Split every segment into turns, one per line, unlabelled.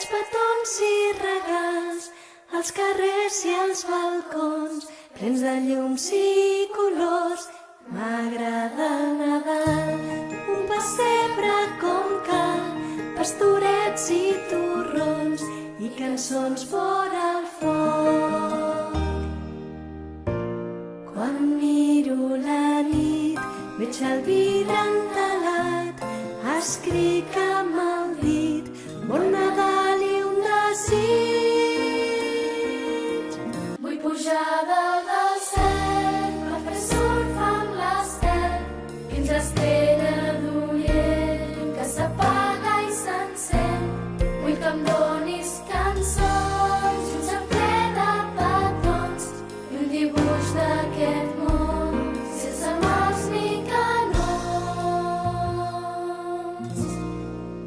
Faig petons i regals als carrers i als balcons, plens de llums i colors. M'agrada el Nadal, un pessebre com cal, pastorets i torrons i cançons vora el foc. Quan miro la nit, veig el vidre entelat, escric amb el dit, bon Nadal i un desig. Vull pujar dalt del cel, per fer surf amb l'estel, fins l'estrella d'Orient que s'apaga i s'encén. Vull que em donis cançons i un sembler de petons i un dibuix d'aquest món sense morts ni canons.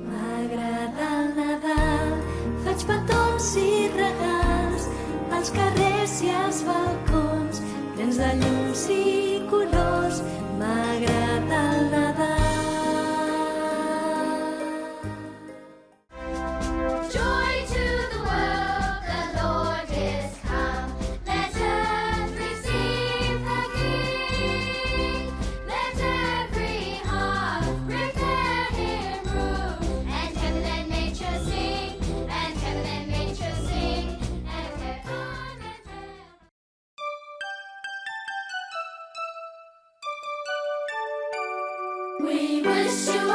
M'agrada el Nadal, faig petons i regals als carrers i als balcons, plens de llums i colors. M'agrada el Nadal.
Joy to the world, the Lord is come. Let earth receive the King. Let every heart prepare Him room. And heaven and nature sing, and heaven and nature sing, and heaven and earth. We wish you